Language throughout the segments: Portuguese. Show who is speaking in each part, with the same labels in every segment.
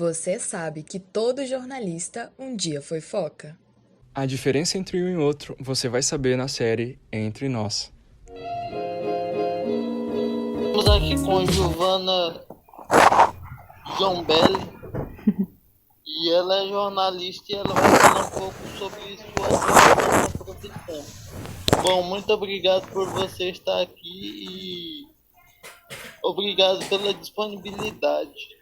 Speaker 1: Você sabe que todo jornalista um dia foi foca?
Speaker 2: A diferença entre um e outro você vai saber na série Entre Nós.
Speaker 3: Estamos aqui com Giovana Jombelli e ela é jornalista e ela vai falar um pouco sobre sua atuação na profissão. Bom, muito obrigado por você estar aqui e obrigado pela disponibilidade.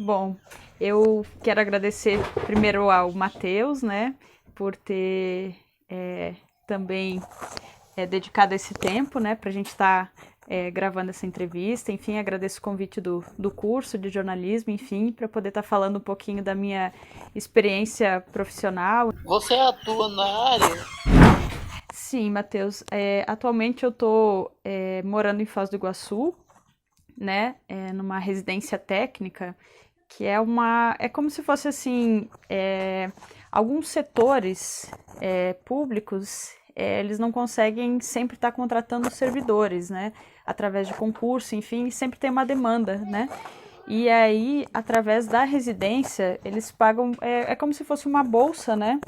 Speaker 4: Bom, eu quero agradecer primeiro ao Matheus, né, por ter também dedicado esse tempo, né, para a gente estar gravando essa entrevista. Enfim, agradeço o convite do curso de jornalismo, enfim, para poder estar falando um pouquinho da minha experiência profissional.
Speaker 3: Você atua na área?
Speaker 4: Sim, Matheus. Atualmente eu estou morando em Foz do Iguaçu, né, numa residência técnica, que é como se fosse assim, alguns setores públicos, eles não conseguem sempre estar contratando servidores, né, através de concurso, enfim, sempre tem uma demanda, né, e aí, através da residência, eles pagam, é como se fosse uma bolsa, né,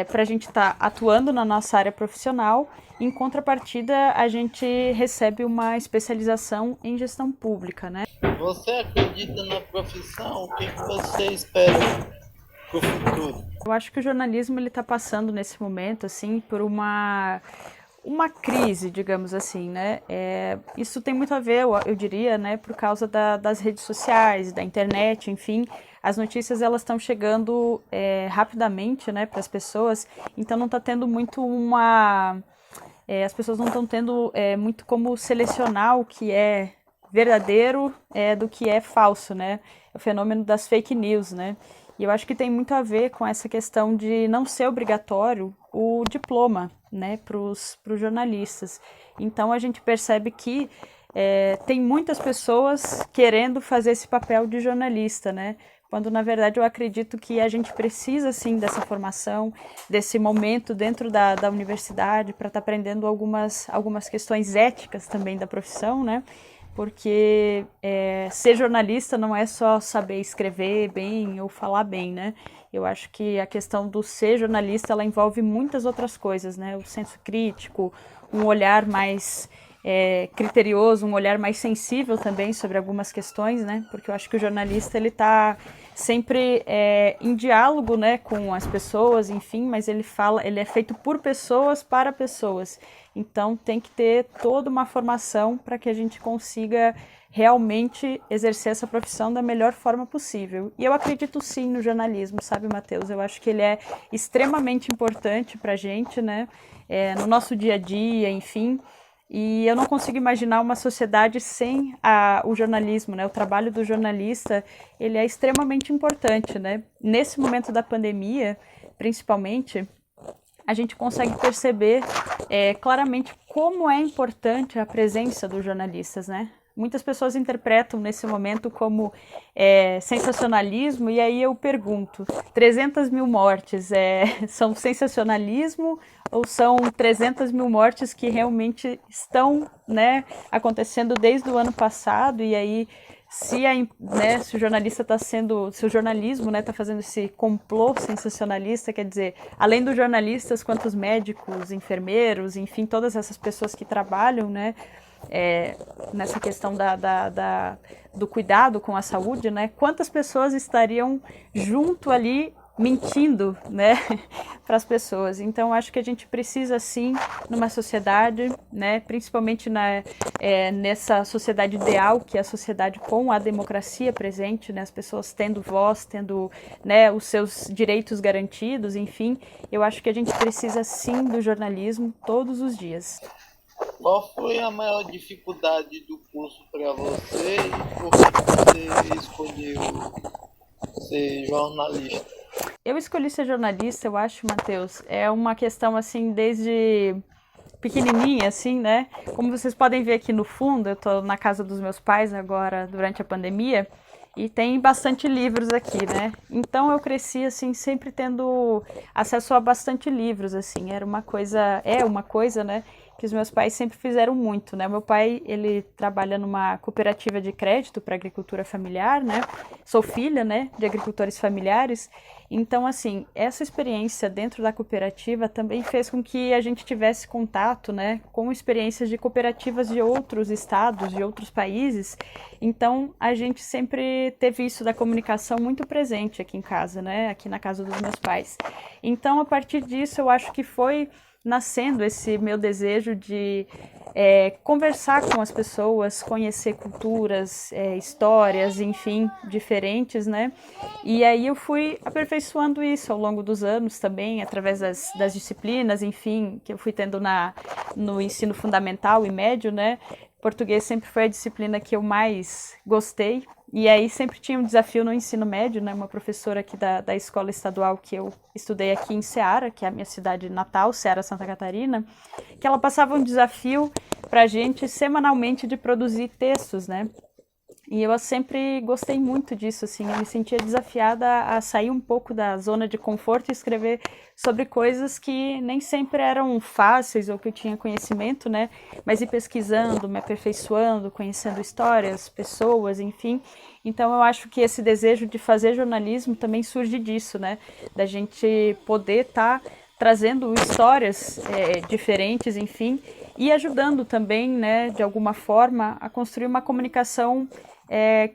Speaker 4: para a gente estar atuando na nossa área profissional. Em contrapartida, a gente recebe uma especialização em gestão pública, né?
Speaker 3: Você acredita na profissão? O que você espera para o futuro?
Speaker 4: Eu acho que o jornalismo ele está passando nesse momento assim por uma crise, digamos assim, né? Isso tem muito a ver, eu diria, né, por causa das redes sociais, da internet, enfim. As notícias elas estão chegando rapidamente, né, para as pessoas. Então não está tendo muito as pessoas não estão tendo muito como selecionar o que é verdadeiro do que é falso, né? O fenômeno das fake news, né? E eu acho que tem muito a ver com essa questão de não ser obrigatório o diploma, né, para os jornalistas. Então a gente percebe que tem muitas pessoas querendo fazer esse papel de jornalista, né? Quando na verdade eu acredito que a gente precisa sim dessa formação, desse momento dentro da universidade para estar aprendendo algumas questões éticas também da profissão, né? Porque ser jornalista não é só saber escrever bem ou falar bem, né? Eu acho que a questão do ser jornalista, ela envolve muitas outras coisas, né? O senso crítico, um olhar mais criterioso, um olhar mais sensível também sobre algumas questões, né? Porque eu acho que o jornalista, ele está sempre em diálogo, né, com as pessoas, enfim, mas ele é feito por pessoas para pessoas. Então tem que ter toda uma formação para que a gente consiga realmente exercer essa profissão da melhor forma possível. E eu acredito sim no jornalismo, sabe, Matheus? Eu acho que ele é extremamente importante para a gente, né? No nosso dia a dia, enfim. E eu não consigo imaginar uma sociedade sem o jornalismo, né? O trabalho do jornalista, ele é extremamente importante, né? Nesse momento da pandemia, principalmente, a gente consegue perceber claramente como é importante a presença dos jornalistas, né? Muitas pessoas interpretam nesse momento como sensacionalismo, e aí eu pergunto, 300 mil mortes são sensacionalismo ou são 300 mil mortes que realmente estão, né, acontecendo desde o ano passado? E aí se o jornalista está sendo, se o jornalismo, né, está fazendo esse complô sensacionalista, quer dizer, além dos jornalistas, quantos médicos, enfermeiros, enfim, todas essas pessoas que trabalham, né, nessa questão do cuidado com a saúde, né, quantas pessoas estariam junto ali mentindo, né, para as pessoas. Então acho que a gente precisa sim, numa sociedade, né, principalmente nessa sociedade ideal, que é a sociedade com a democracia presente, né, as pessoas tendo voz, tendo, né, os seus direitos garantidos, enfim, eu acho que a gente precisa sim do jornalismo todos os dias.
Speaker 3: Qual foi a maior dificuldade do curso para você e por que você escolheu ser jornalista?
Speaker 4: Eu escolhi ser jornalista, eu acho, Matheus, é uma questão assim desde pequenininha, assim, né? Como vocês podem ver aqui no fundo, eu tô na casa dos meus pais agora durante a pandemia e tem bastante livros aqui, né? Então eu cresci assim sempre tendo acesso a bastante livros, assim. É uma coisa, né, que os meus pais sempre fizeram muito, né? Meu pai, ele trabalha numa cooperativa de crédito para agricultura familiar, né? Sou filha, né, de agricultores familiares. Então, assim, essa experiência dentro da cooperativa também fez com que a gente tivesse contato, né, com experiências de cooperativas de outros estados, de outros países. Então, a gente sempre teve isso da comunicação muito presente aqui em casa, né, aqui na casa dos meus pais. Então, a partir disso, eu acho que foi nascendo esse meu desejo de conversar com as pessoas, conhecer culturas, histórias, enfim, diferentes, né? E aí eu fui aperfeiçoando isso ao longo dos anos também, através das disciplinas, enfim, que eu fui tendo no ensino fundamental e médio, né? Português sempre foi a disciplina que eu mais gostei. E aí sempre tinha um desafio no ensino médio, né? Uma professora aqui da escola estadual que eu estudei aqui em Ceará, que é a minha cidade natal, Ceará, Santa Catarina, que ela passava um desafio para a gente semanalmente de produzir textos, né? E eu sempre gostei muito disso, assim, eu me sentia desafiada a sair um pouco da zona de conforto e escrever sobre coisas que nem sempre eram fáceis ou que eu tinha conhecimento, né? Mas ir pesquisando, me aperfeiçoando, conhecendo histórias, pessoas, enfim. Então eu acho que esse desejo de fazer jornalismo também surge disso, né? Da gente poder estar trazendo histórias diferentes, enfim, e ajudando também, né, de alguma forma, a construir uma comunicação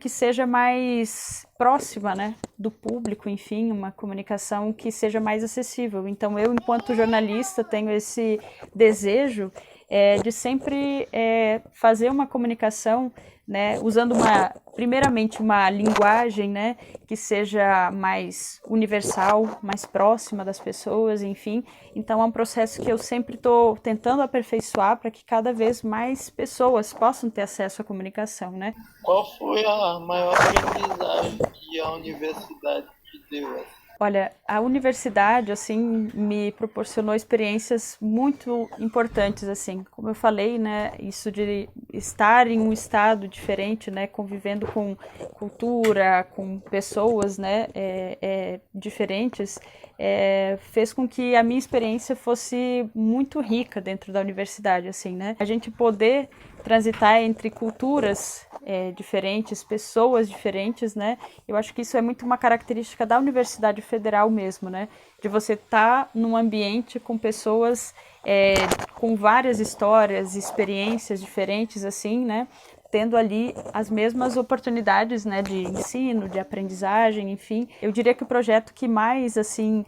Speaker 4: que seja mais próxima, né, do público, enfim, uma comunicação que seja mais acessível. Então, eu, enquanto jornalista, tenho esse desejo de sempre fazer uma comunicação, né, usando primeiramente uma linguagem, né, que seja mais universal, mais próxima das pessoas, enfim. Então é um processo que eu sempre estou tentando aperfeiçoar para que cada vez mais pessoas possam ter acesso à comunicação, né?
Speaker 3: Qual foi a maior aprendizagem que a universidade te deu?
Speaker 4: Olha, a universidade, assim, me proporcionou experiências muito importantes, assim, como eu falei, né, isso de estar em um estado diferente, né, convivendo com cultura, com pessoas, né, diferentes, fez com que a minha experiência fosse muito rica dentro da universidade, assim, né, a gente poder transitar entre culturas diferentes, pessoas diferentes, né? Eu acho que isso é muito uma característica da Universidade Federal mesmo, né? De você estar num ambiente com pessoas com várias histórias, experiências diferentes, assim, né? Tendo ali as mesmas oportunidades, né, de ensino, de aprendizagem, enfim. Eu diria que o projeto que mais, assim,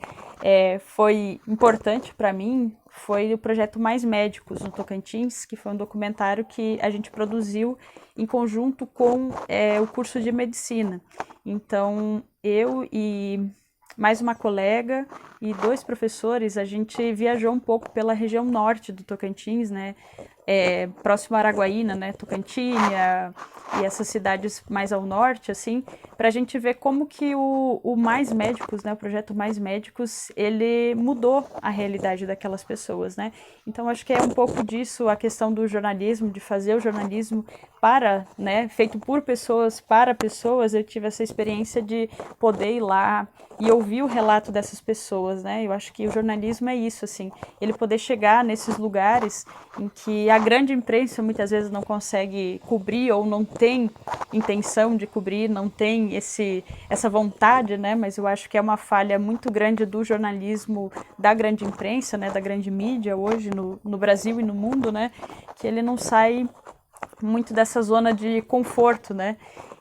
Speaker 4: foi importante para mim foi o projeto Mais Médicos no Tocantins, que foi um documentário que a gente produziu em conjunto com o curso de medicina. Então, eu e mais uma colega e 2 professores, a gente viajou um pouco pela região norte do Tocantins, né? Próximo a Araguaína, né? Tocantinha e essas cidades mais ao norte, assim, para a gente ver como que o Mais Médicos, né? O projeto Mais Médicos, ele mudou a realidade daquelas pessoas, né? Então, acho que é um pouco disso a questão do jornalismo, de fazer o jornalismo para, né? Feito por pessoas, para pessoas. Eu tive essa experiência de poder ir lá e ouvir o relato dessas pessoas, né? Eu acho que o jornalismo é isso, assim, ele poder chegar nesses lugares em que a grande imprensa muitas vezes não consegue cobrir ou não tem intenção de cobrir, não tem essa vontade, né? Mas eu acho que é uma falha muito grande do jornalismo da grande imprensa, né? Da grande mídia hoje no Brasil e no mundo, né? Que ele não sai muito dessa zona de conforto, né?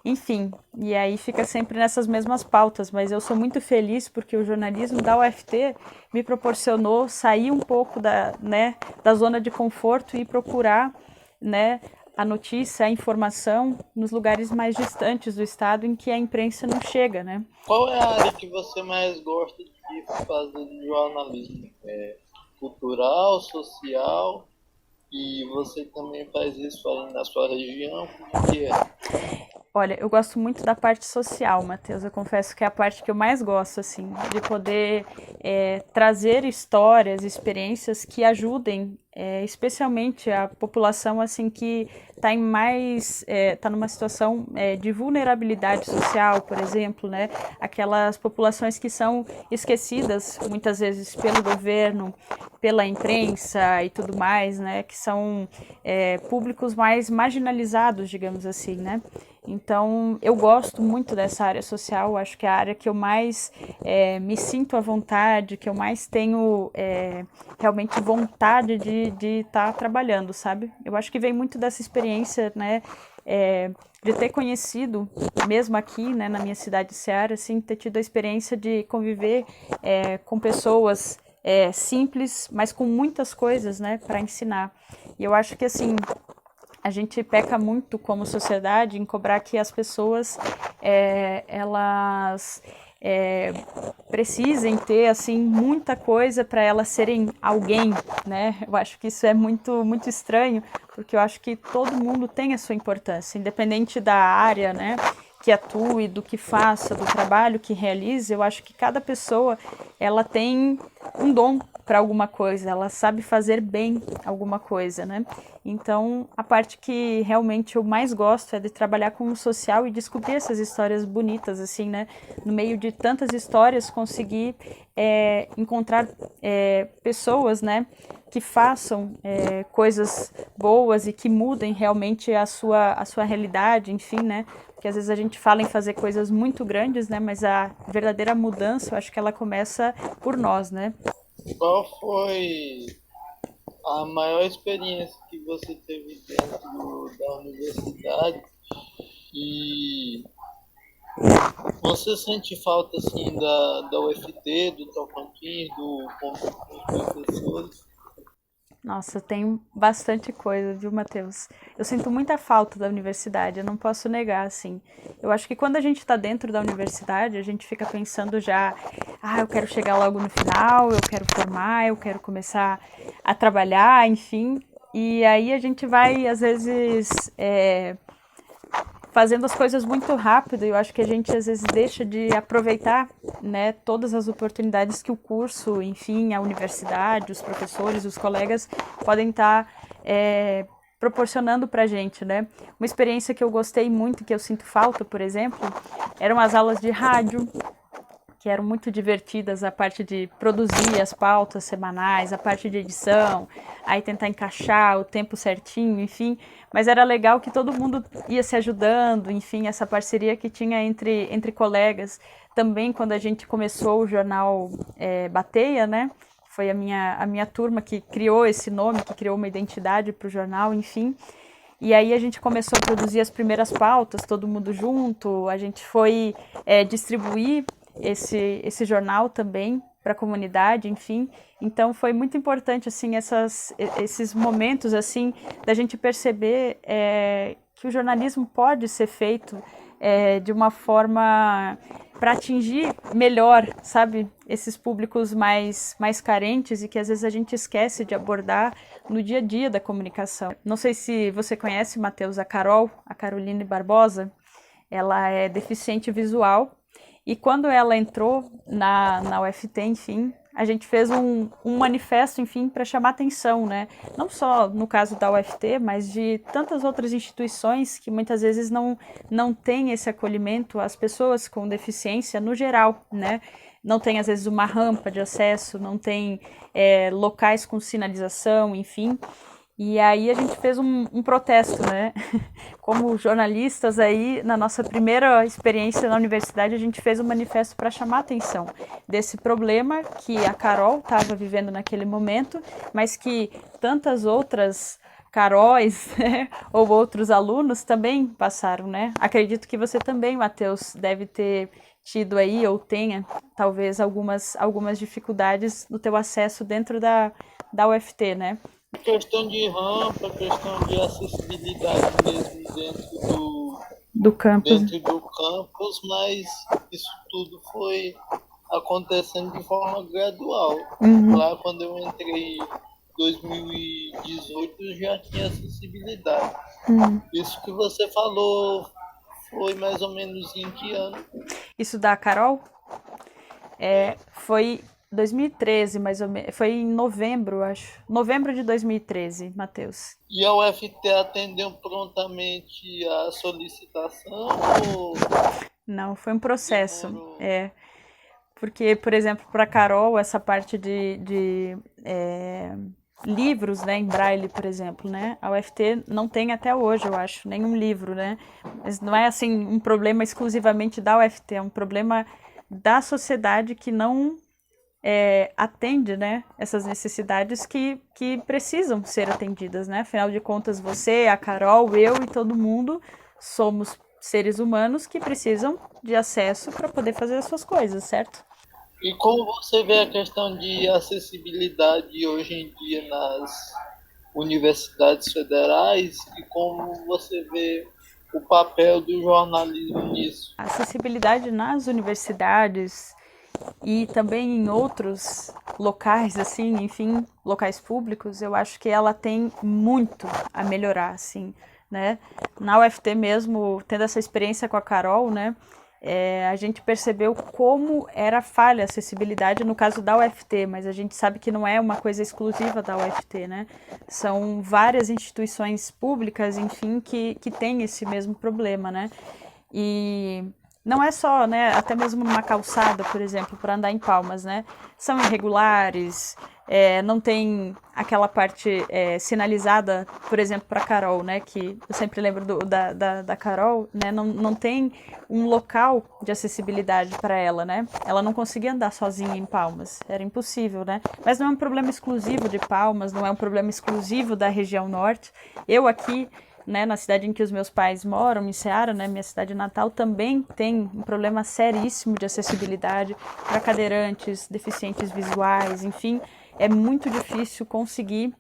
Speaker 4: Enfim, e aí fica sempre nessas mesmas pautas, mas eu sou muito feliz porque o jornalismo da UFT me proporcionou sair um pouco da zona de conforto e procurar, né, a notícia, a informação nos lugares mais distantes do estado em que a imprensa não chega, né?
Speaker 3: Qual é a área que você mais gosta de fazer de jornalismo? Cultural, social? E você também faz isso aí na sua região? Como que é?
Speaker 4: Olha, eu gosto muito da parte social, Matheus. Eu confesso que é a parte que eu mais gosto, assim, de poder trazer histórias, experiências que ajudem, especialmente a população, assim, que está em mais, tá numa situação de vulnerabilidade social, por exemplo, né? Aquelas populações que são esquecidas muitas vezes pelo governo, pela imprensa e tudo mais, né? Que são públicos mais marginalizados, digamos assim, né? Então, eu gosto muito dessa área social, acho que é a área que eu mais me sinto à vontade, que eu mais tenho realmente vontade de estar trabalhando, sabe? Eu acho que vem muito dessa experiência, né, de ter conhecido, mesmo aqui, né, na minha cidade de Ceará, assim, ter tido a experiência de conviver com pessoas simples, mas com muitas coisas, né, para ensinar. E eu acho que, assim, a gente peca muito como sociedade em cobrar que as pessoas elas precisem ter assim muita coisa para elas serem alguém, né? Eu acho que isso é muito estranho, porque eu acho que todo mundo tem a sua importância, independente da área, né? Que atue, do que faça, do trabalho que realize. Eu acho que cada pessoa ela tem um dom para alguma coisa, ela sabe fazer bem alguma coisa, né? Então, a parte que realmente eu mais gosto é de trabalhar com o social e descobrir essas histórias bonitas, assim, né? No meio de tantas histórias, conseguir encontrar pessoas, né? Que façam coisas boas e que mudem realmente a sua realidade, enfim, né? Porque às vezes a gente fala em fazer coisas muito grandes, né? Mas a verdadeira mudança, eu acho que ela começa por nós, né?
Speaker 3: Qual foi a maior experiência que você teve dentro da universidade? E você sente falta assim da UFT, do Tocantins, do convívio com os professores?
Speaker 4: Nossa, tem bastante coisa, viu, Matheus? Eu sinto muita falta da universidade, eu não posso negar, assim. Eu acho que quando a gente está dentro da universidade, a gente fica pensando já, eu quero chegar logo no final, eu quero formar, eu quero começar a trabalhar, enfim. E aí a gente vai, às vezes, fazendo as coisas muito rápido, e eu acho que a gente às vezes deixa de aproveitar, né, todas as oportunidades que o curso, enfim, a universidade, os professores, os colegas podem estar proporcionando para a gente, né? Uma experiência que eu gostei muito, que eu sinto falta, por exemplo, eram as aulas de rádio, que eram muito divertidas, a parte de produzir as pautas semanais, a parte de edição, aí tentar encaixar o tempo certinho, enfim. Mas era legal que todo mundo ia se ajudando, enfim, essa parceria que tinha entre colegas. Também quando a gente começou o jornal Bateia, né? Foi a minha turma que criou esse nome, que criou uma identidade para o jornal, enfim. E aí a gente começou a produzir as primeiras pautas, todo mundo junto, a gente foi distribuir esse jornal também para a comunidade, enfim. Então foi muito importante assim esses momentos assim da gente perceber que o jornalismo pode ser feito de uma forma para atingir melhor, sabe, esses públicos mais carentes e que às vezes a gente esquece de abordar no dia a dia da comunicação. Não sei se você conhece, Matheus, a Caroline Barbosa. Ela é deficiente visual. E quando ela entrou na UFT, enfim, a gente fez um manifesto, enfim, para chamar atenção, né? Não só no caso da UFT, mas de tantas outras instituições que muitas vezes não têm esse acolhimento às pessoas com deficiência no geral, né? Não tem, às vezes, uma rampa de acesso, não tem locais com sinalização, enfim. E aí a gente fez um protesto, né? Como jornalistas aí, na nossa primeira experiência na universidade, a gente fez um manifesto para chamar a atenção desse problema que a Carol estava vivendo naquele momento, mas que tantas outras Caróis, né? Ou outros alunos também passaram, né? Acredito que você também, Matheus, deve ter tido aí, ou tenha, talvez, algumas dificuldades no teu acesso dentro da UFT, né?
Speaker 3: Questão de rampa, questão de acessibilidade mesmo
Speaker 4: Do campus.
Speaker 3: dentro do campus, mas isso tudo foi acontecendo de forma gradual. Lá quando eu entrei em 2018 já tinha acessibilidade. Isso que você falou foi mais ou menos em que ano?
Speaker 4: Isso da Carol foi 2013, mais ou menos. Foi em novembro, acho. Novembro de 2013, Matheus.
Speaker 3: E a UFT atendeu prontamente a solicitação ou
Speaker 4: Não, foi um processo.
Speaker 3: demorou?
Speaker 4: Porque, por exemplo, para Carol, essa parte de livros, né, em braille, por exemplo, né, a UFT não tem até hoje, eu acho, nenhum livro, né, mas não é, assim, um problema exclusivamente da UFT, é um problema da sociedade que não atende, né, essas necessidades que precisam ser atendidas, né, afinal de contas, você, a Carol, eu e todo mundo somos seres humanos que precisam de acesso para poder fazer as suas coisas, certo?
Speaker 3: E como você vê a questão de acessibilidade hoje em dia nas universidades federais e como você vê o papel do jornalismo nisso?
Speaker 4: A acessibilidade nas universidades e também em outros locais, assim, enfim, locais públicos, eu acho que ela tem muito a melhorar, assim, né? Na UFT mesmo, tendo essa experiência com a Carol, né? A gente percebeu como era falha a acessibilidade no caso da UFT, mas a gente sabe que não é uma coisa exclusiva da UFT, né? São várias instituições públicas, enfim, que têm esse mesmo problema, né? E não é só, né, até mesmo numa calçada, por exemplo, para andar em Palmas, né, são irregulares, não tem aquela parte sinalizada, por exemplo, para Carol, né, que eu sempre lembro da Carol, né, não tem um local de acessibilidade para ela, né, ela não conseguia andar sozinha em Palmas, era impossível, né, mas não é um problema exclusivo de Palmas, não é um problema exclusivo da região norte, eu aqui, né, na cidade em que os meus pais moram, em Ceará, né, minha cidade natal, também tem um problema seríssimo de acessibilidade para cadeirantes, deficientes visuais, enfim, é muito difícil conseguir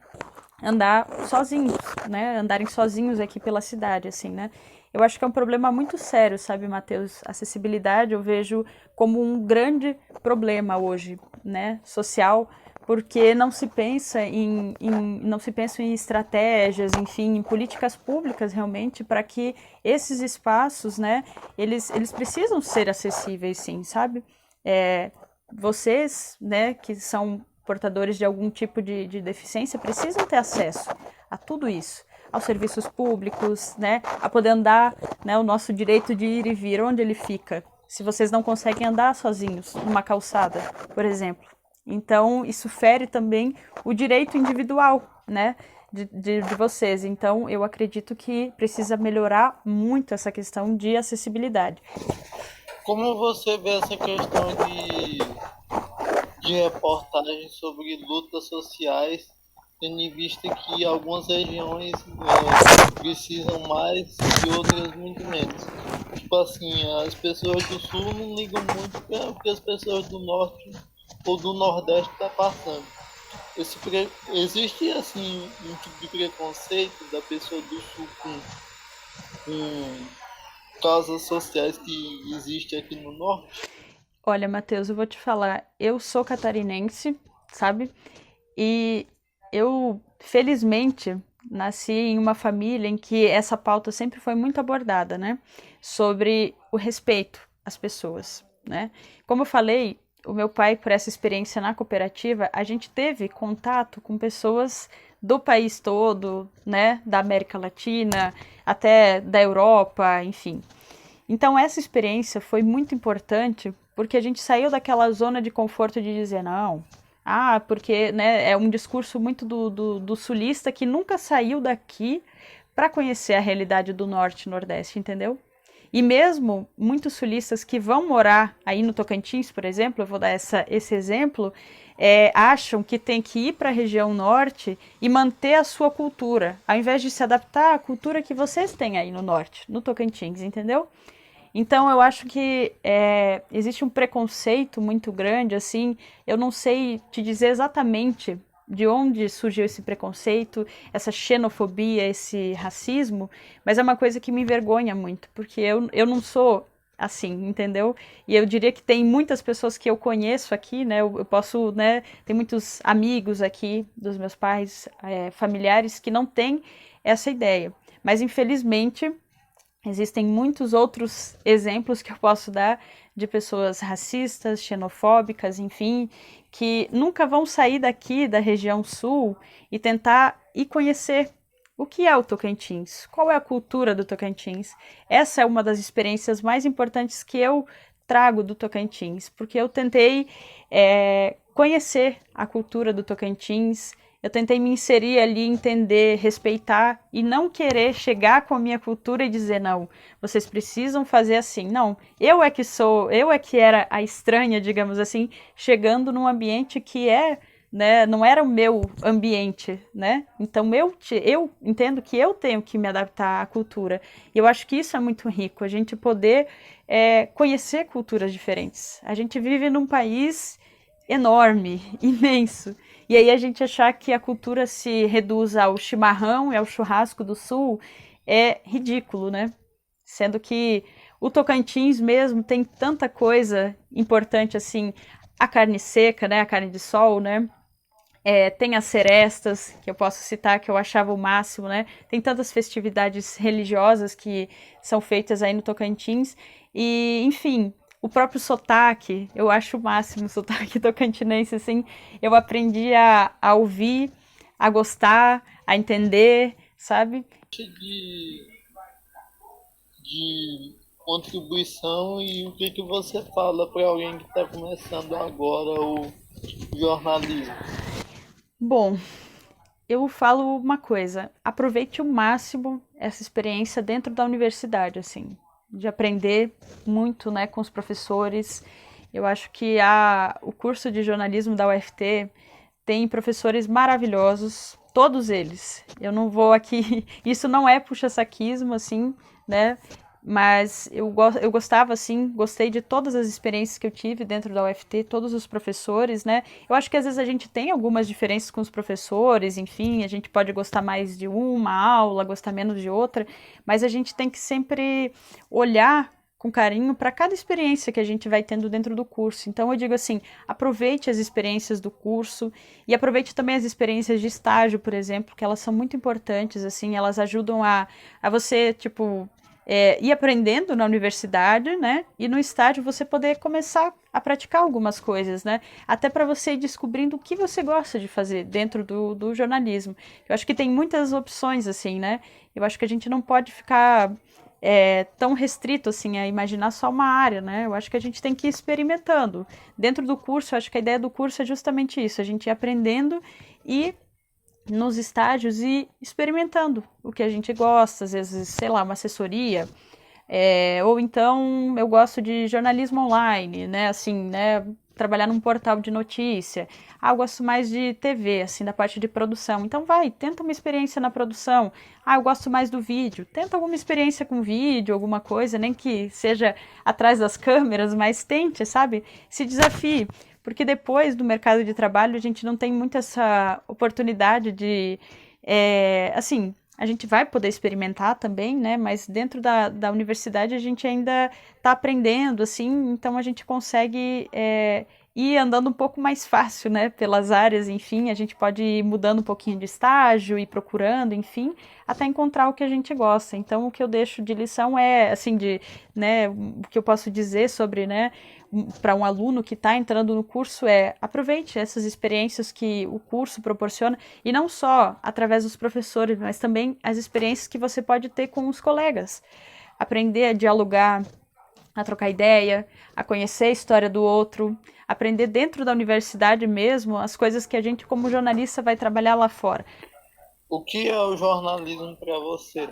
Speaker 4: andar sozinhos, né, andarem sozinhos aqui pela cidade, assim, né. Eu acho que é um problema muito sério, sabe, Matheus? Acessibilidade eu vejo como um grande problema hoje, né, social, porque não se pensa não se pensa em estratégias, enfim, em políticas públicas realmente para que esses espaços, né, eles precisam ser acessíveis, sim, sabe? Vocês, né, que são portadores de algum tipo de deficiência, precisam ter acesso a tudo isso, aos serviços públicos, né, a poder andar, né, o nosso direito de ir e vir, onde ele fica, se vocês não conseguem andar sozinhos numa calçada, por exemplo. Então, isso fere também o direito individual, né, de vocês. Então, eu acredito que precisa melhorar muito essa questão de acessibilidade.
Speaker 3: Como você vê essa questão de reportagens sobre lutas sociais, tendo em vista que algumas regiões precisam mais e outras muito menos? Tipo assim, as pessoas do sul não ligam muito para o que as pessoas do norte ou do nordeste estão passando. Existe assim um tipo de preconceito da pessoa do sul com causas sociais que existe aqui no norte?
Speaker 4: Olha, Matheus, eu vou te falar, eu sou catarinense, sabe? E eu, felizmente, nasci em uma família em que essa pauta sempre foi muito abordada, né? Sobre o respeito às pessoas, né? Como eu falei, o meu pai, por essa experiência na cooperativa, a gente teve contato com pessoas do país todo, né? Da América Latina, até da Europa, enfim. Então, essa experiência foi muito importante porque a gente saiu daquela zona de conforto de dizer, não, porque, né, é um discurso muito do sulista que nunca saiu daqui para conhecer a realidade do norte e nordeste, entendeu? E mesmo muitos sulistas que vão morar aí no Tocantins, por exemplo, eu vou dar esse exemplo, acham que tem que ir para a região norte e manter a sua cultura, ao invés de se adaptar à cultura que vocês têm aí no norte, no Tocantins, entendeu? Então, eu acho que existe um preconceito muito grande, assim, eu não sei te dizer exatamente de onde surgiu esse preconceito, essa xenofobia, esse racismo, mas é uma coisa que me envergonha muito, porque eu não sou assim, entendeu? E eu diria que tem muitas pessoas que eu conheço aqui, né, eu posso, né, tem muitos amigos aqui dos meus pais, familiares, que não têm essa ideia, mas infelizmente existem muitos outros exemplos que eu posso dar de pessoas racistas, xenofóbicas, enfim, que nunca vão sair daqui da região sul e tentar ir conhecer o que é o Tocantins, qual é a cultura do Tocantins. Essa é uma das experiências mais importantes que eu trago do Tocantins, porque eu tentei conhecer a cultura do Tocantins, eu tentei me inserir ali, entender, respeitar e não querer chegar com a minha cultura e dizer, não, vocês precisam fazer assim. Não, eu é que era a estranha, digamos assim, chegando num ambiente que né, não era o meu ambiente, né? Então eu entendo que eu tenho que me adaptar à cultura. E eu acho que isso é muito rico, a gente poder conhecer culturas diferentes. A gente vive num país enorme, imenso. E aí a gente achar que a cultura se reduz ao chimarrão e ao churrasco do sul é ridículo, né? Sendo que o Tocantins mesmo tem tanta coisa importante assim, a carne seca, né? A carne de sol, né? Tem as serestas, que eu posso citar, que eu achava o máximo, né? Tem tantas festividades religiosas que são feitas aí no Tocantins. E, enfim, o próprio sotaque, eu acho o máximo o sotaque tocantinense, assim. Eu aprendi a ouvir, a gostar, a entender, sabe?
Speaker 3: De contribuição e o que você fala para alguém que está começando agora o jornalismo?
Speaker 4: Bom, eu falo uma coisa, aproveite o máximo essa experiência dentro da universidade, assim, de aprender muito, né, com os professores. Eu acho que o curso de jornalismo da UFT tem professores maravilhosos, todos eles. Eu não vou aqui, isso não é puxa-saquismo, assim, né, mas eu gostava, assim, gostei de todas as experiências que eu tive dentro da UFT, todos os professores, né? Eu acho que às vezes a gente tem algumas diferenças com os professores, enfim, a gente pode gostar mais de uma aula, gostar menos de outra, mas a gente tem que sempre olhar com carinho para cada experiência que a gente vai tendo dentro do curso. Então eu digo assim, aproveite as experiências do curso e aproveite também as experiências de estágio, por exemplo, que elas são muito importantes, assim, elas ajudam a você, tipo, ir aprendendo na universidade, né? E no estágio você poder começar a praticar algumas coisas, né? Até para você ir descobrindo o que você gosta de fazer dentro do jornalismo. Eu acho que tem muitas opções, assim, né? Eu acho que a gente não pode ficar tão restrito, assim, a imaginar só uma área, né? Eu acho que a gente tem que ir experimentando. Dentro do curso, eu acho que a ideia do curso é justamente isso, a gente ir aprendendo e nos estágios e experimentando o que a gente gosta, às vezes, sei lá, uma assessoria, ou então eu gosto de jornalismo online, né, assim, né, trabalhar num portal de notícia. Eu gosto mais de TV, assim, da parte de produção. Então tenta uma experiência na produção. Eu gosto mais do vídeo. Tenta alguma experiência com vídeo, alguma coisa, nem que seja atrás das câmeras, mas tente, sabe? Se desafie. Porque depois do mercado de trabalho a gente não tem muito essa oportunidade de, assim, a gente vai poder experimentar também, né? Mas dentro da universidade a gente ainda está aprendendo, assim, então a gente consegue ir andando um pouco mais fácil, né? Pelas áreas, enfim, a gente pode ir mudando um pouquinho de estágio e procurando, enfim, até encontrar o que a gente gosta. Então o que eu deixo de lição assim, né? O que eu posso dizer sobre, né? Para um aluno que está entrando no curso aproveite essas experiências que o curso proporciona, e não só através dos professores, mas também as experiências que você pode ter com os colegas. Aprender a dialogar, a trocar ideia, a conhecer a história do outro, aprender dentro da universidade mesmo as coisas que a gente como jornalista vai trabalhar lá fora.
Speaker 3: O que é o jornalismo para você?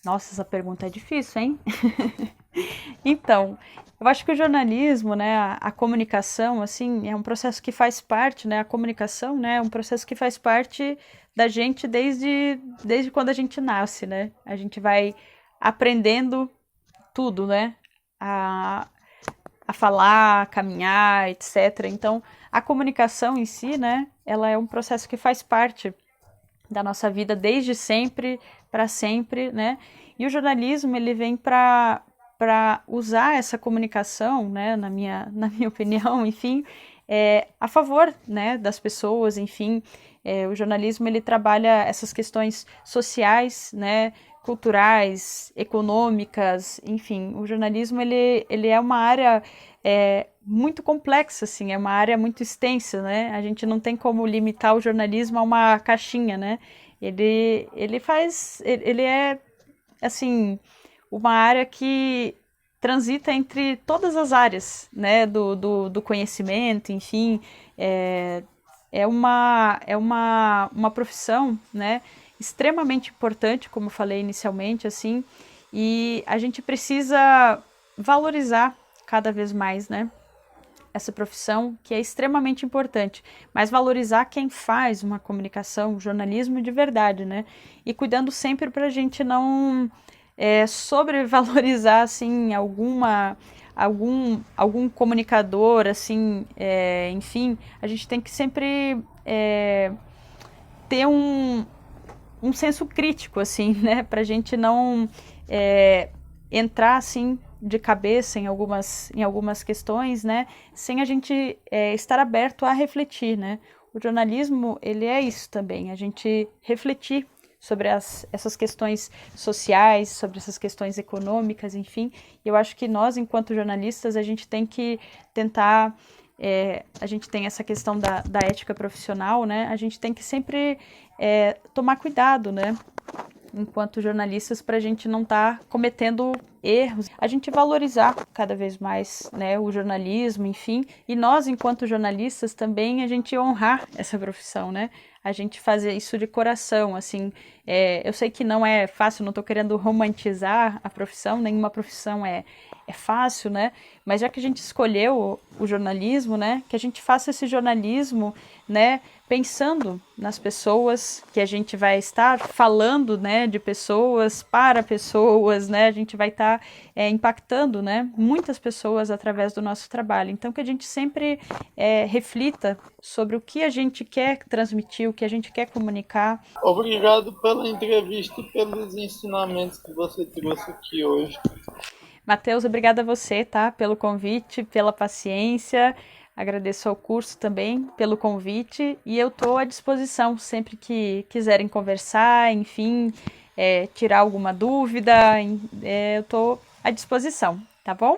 Speaker 4: Nossa, essa pergunta é difícil, hein? Então, eu acho que o jornalismo, né, a comunicação, assim, é um processo que faz parte, né, a comunicação, né, é um processo que faz parte da gente desde quando a gente nasce, né? A gente vai aprendendo tudo, né? A falar, a caminhar, etc. Então, a comunicação em si, né, ela é um processo que faz parte da nossa vida desde sempre, para sempre, né? E o jornalismo, ele vem para usar essa comunicação, né, na minha opinião, enfim, a favor, né, das pessoas, enfim. O jornalismo, ele trabalha essas questões sociais, né, culturais, econômicas, enfim, o jornalismo ele é uma área muito complexa, assim, é uma área muito extensa, né? A gente não tem como limitar o jornalismo a uma caixinha, né? Ele é, assim, uma área que transita entre todas as áreas, né, do conhecimento, enfim, uma profissão, né, extremamente importante, como eu falei inicialmente, assim, e a gente precisa valorizar cada vez mais, né, essa profissão que é extremamente importante, mas valorizar quem faz uma comunicação, jornalismo de verdade, né, e cuidando sempre para a gente não sobrevalorizar, assim, algum comunicador, assim, enfim, a gente tem que sempre ter um senso crítico, assim, né, para a gente não entrar, assim, de cabeça em algumas questões, né, sem a gente estar aberto a refletir, né. O jornalismo, ele é isso também, a gente refletir sobre essas questões sociais, sobre essas questões econômicas, enfim. Eu acho que nós, enquanto jornalistas, a gente tem que tentar, a gente tem essa questão da ética profissional, né? A gente tem que sempre tomar cuidado, né? Enquanto jornalistas, para a gente não estar cometendo erros, a gente valorizar cada vez mais, né, o jornalismo, enfim, e nós, enquanto jornalistas, também a gente honrar essa profissão, né, a gente fazer isso de coração, assim, eu sei que não é fácil, não estou querendo romantizar a profissão, nenhuma profissão é fácil, né, mas já que a gente escolheu o jornalismo, né, que a gente faça esse jornalismo, né, pensando nas pessoas, que a gente vai estar falando, né, de pessoas para pessoas, né, a gente vai estar impactando, né, muitas pessoas através do nosso trabalho. Então, que a gente sempre reflita sobre o que a gente quer transmitir, o que a gente quer comunicar.
Speaker 3: Obrigado pela entrevista e pelos ensinamentos que você trouxe aqui hoje.
Speaker 4: Matheus, obrigada a você, tá, pelo convite, pela paciência. Agradeço ao curso também pelo convite e eu estou à disposição sempre que quiserem conversar, enfim, tirar alguma dúvida, eu estou à disposição, tá bom?